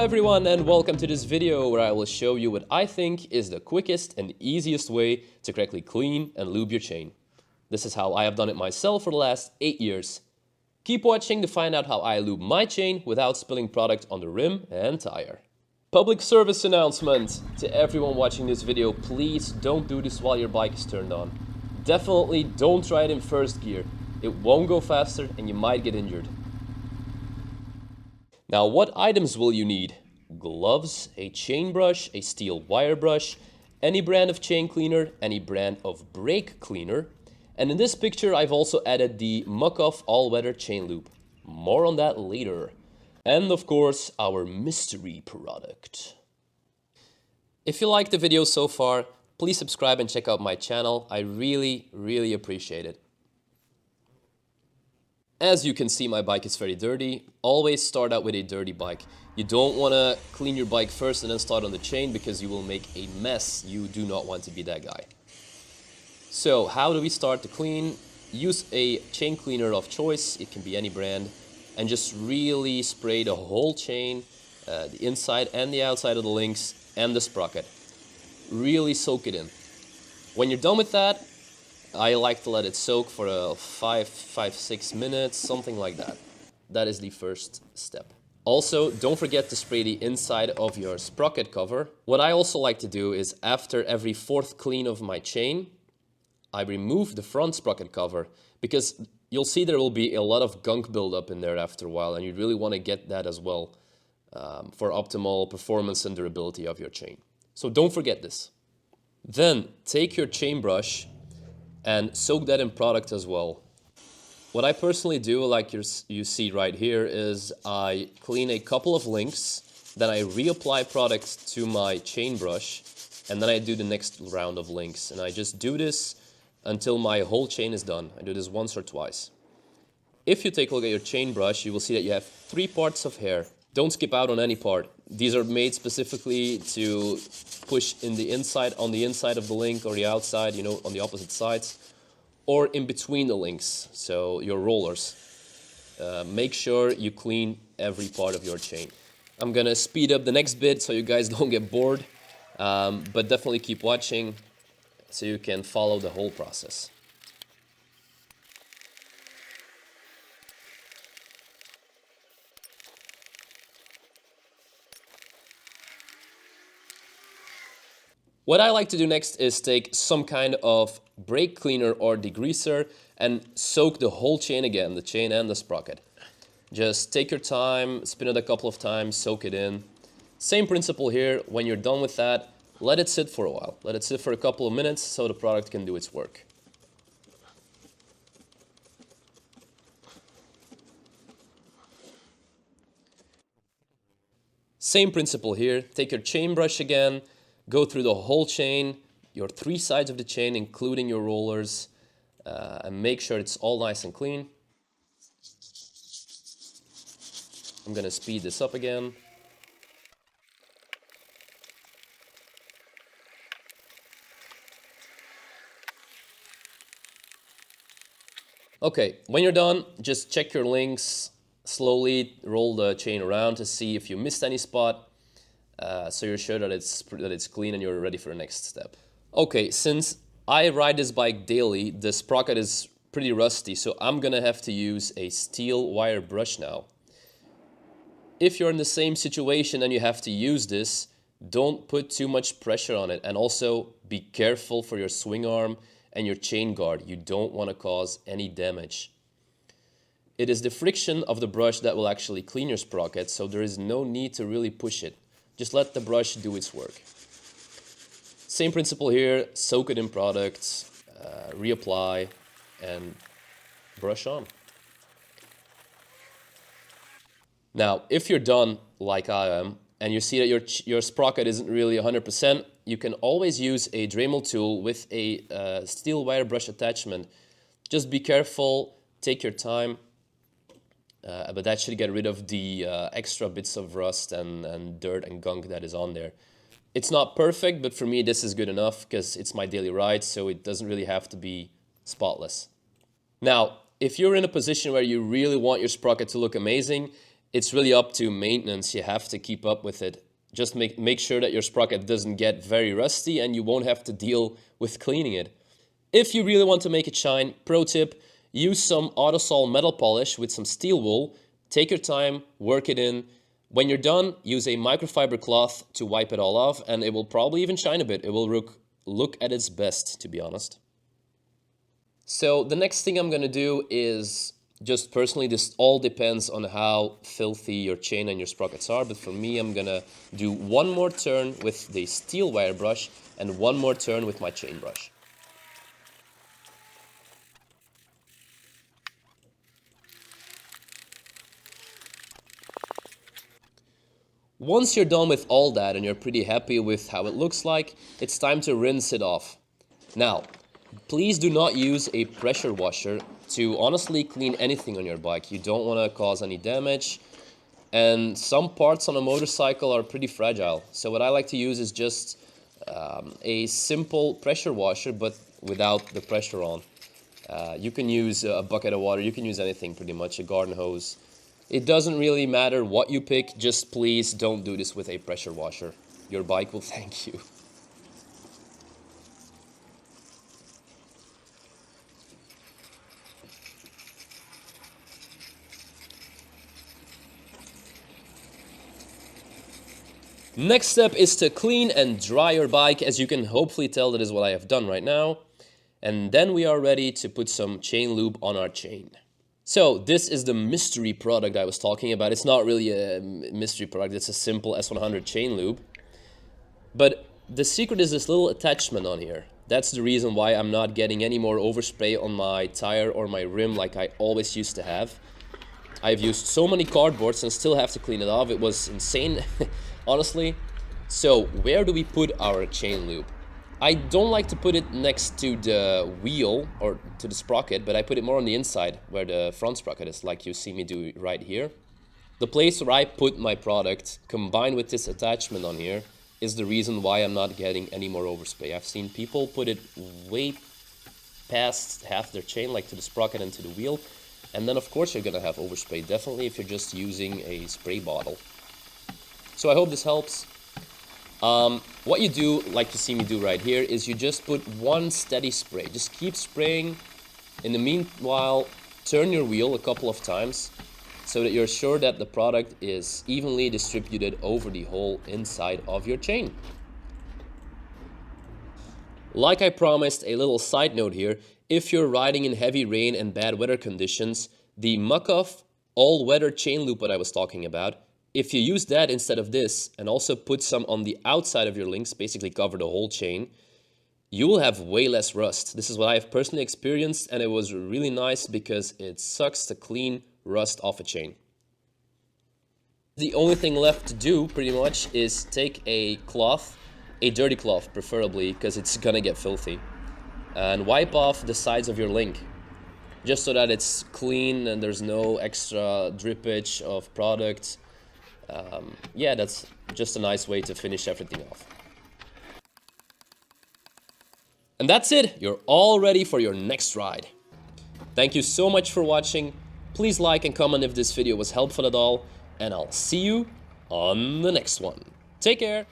everyone, and welcome to this video where I will show you what I think is the quickest and easiest way to correctly clean and lube your chain. This is how I have done it myself for the last 8 years. Keep watching to find out how I lube my chain without spilling product on the rim and tire. Public service announcement to everyone watching this video: please don't do this while your bike is turned on. Definitely don't try it in first gear. It won't go faster and you might get injured. Now, what items will you need? Gloves, a chain brush, a steel wire brush, any brand of chain cleaner, any brand of brake cleaner. And in this picture, I've also added the Muc Off all-weather chain lube. More on that later. And of course, our mystery product. If you liked the video so far, please subscribe and check out my channel. I really appreciate it. As you can see, my bike is very dirty. Always start out with a dirty bike. You don't want to clean your bike first and then start on the chain because you will make a mess. You do not want to be that guy. So how do we start to clean? Use a chain cleaner of choice. It can be any brand. And just really spray the whole chain, the inside and the outside of the links and the sprocket. Really soak it in. When you're done with that, I like to let it soak for 5-6 minutes, something like that. That is the first step. Also, don't forget to spray the inside of your sprocket cover. What I also like to do is after every 4th clean of my chain, I remove the front sprocket cover because you'll see there will be a lot of gunk buildup in there after a while, and you really want to get that as well for optimal performance and durability of your chain. So don't forget this. Then take your chain brush and soak that in product as well. What I personally do, like you see right here, is I clean a couple of links, then I reapply product to my chain brush, and then I do the next round of links. And I just do this until my whole chain is done. I do this once or twice. If you take a look at your chain brush, you will see that you have 3 parts of hair. Don't skip out on any part. These are made specifically to push in the inside, on the inside of the link, or the outside, you know, on the opposite sides, or in between the links, so your rollers. Make sure you clean every part of your chain. I'm gonna speed up the next bit so you guys don't get bored, but definitely keep watching so you can follow the whole process. What I like to do next is take some kind of brake cleaner or degreaser and soak the whole chain again, the chain and the sprocket. Just take your time, spin it a couple of times, soak it in. Same principle here. When you're done with that, let it sit for a while. Let it sit for a couple of minutes so the product can do its work. Same principle here. Take your chain brush again. Go through the whole chain, your 3 sides of the chain, including your rollers, and make sure it's all nice and clean. I'm going to speed this up again. Okay, when you're done, just check your links, slowly roll the chain around to see if you missed any spot. So you're sure that it's clean and you're ready for the next step. Okay, since I ride this bike daily, the sprocket is pretty rusty, so I'm gonna have to use a steel wire brush now. If you're in the same situation and you have to use this, don't put too much pressure on it, and also be careful for your swing arm and your chain guard. You don't want to cause any damage. It is the friction of the brush that will actually clean your sprocket, so there is no need to really push it. Just let the brush do its work. Same principle here, soak it in product, reapply, and brush on. Now, if you're done like I am, and you see that your sprocket isn't really 100%, you can always use a Dremel tool with a steel wire brush attachment. Just be careful, take your time. But that should get rid of the extra bits of rust and dirt and gunk that is on there. It's not perfect, but for me this is good enough because it's my daily ride, so it doesn't really have to be spotless. Now, if you're in a position where you really want your sprocket to look amazing, it's really up to maintenance. You have to keep up with it. Just make sure that your sprocket doesn't get very rusty and you won't have to deal with cleaning it. If you really want to make it shine, pro tip, use some Autosol Metal Polish with some steel wool. Take your time, work it in. When you're done, use a microfiber cloth to wipe it all off, and it will probably even shine a bit. It will look at its best, to be honest. So the next thing I'm gonna do is, just personally, this all depends on how filthy your chain and your sprockets are, but for me, I'm gonna do one more turn with the steel wire brush and one more turn with my chain brush. Once you're done with all that and you're pretty happy with how it looks like, it's time to rinse it off. Now, please do not use a pressure washer to honestly clean anything on your bike. You don't want to cause any damage, and some parts on a motorcycle are pretty fragile. So what I like to use is just a simple pressure washer, but without the pressure on. You can use a bucket of water, you can use anything pretty much, a garden hose. It doesn't really matter what you pick, just please don't do this with a pressure washer. Your bike will thank you. Next step is to clean and dry your bike. As you can hopefully tell, that is what I have done right now. And then we are ready to put some chain lube on our chain. So this is the mystery product I was talking about. It's not really a mystery product, it's a simple S100 chain lube. But the secret is this little attachment on here. That's the reason why I'm not getting any more overspray on my tire or my rim like I always used to have. I've used so many cardboards and still have to clean it off. It was insane, honestly. So where do we put our chain lube? I don't like to put it next to the wheel or to the sprocket, but I put it more on the inside where the front sprocket is, like you see me do right here. The place where I put my product, combined with this attachment on here, is the reason why I'm not getting any more overspray. I've seen people put it way past half their chain, like to the sprocket and to the wheel, and then of course you're gonna have overspray, definitely if you're just using a spray bottle. So I hope this helps. What you do, like you see me do right here, is you just put one steady spray. Just keep spraying. In the meanwhile, turn your wheel a couple of times so that you're sure that the product is evenly distributed over the whole inside of your chain. Like I promised, a little side note here, if you're riding in heavy rain and bad weather conditions, the Muc Off all-weather chain loop that I was talking about, if you use that instead of this and also put some on the outside of your links, basically cover the whole chain, you will have way less rust. This is what I have personally experienced, and it was really nice because it sucks to clean rust off a chain. The only thing left to do pretty much is take a cloth, a dirty cloth preferably, because it's gonna get filthy, and wipe off the sides of your link, just so that it's clean and there's no extra drippage of product. Yeah, that's just a nice way to finish everything off. And that's it, you're all ready for your next ride. Thank you so much for watching. Please like and comment if this video was helpful at all, and I'll see you on the next one. Take care!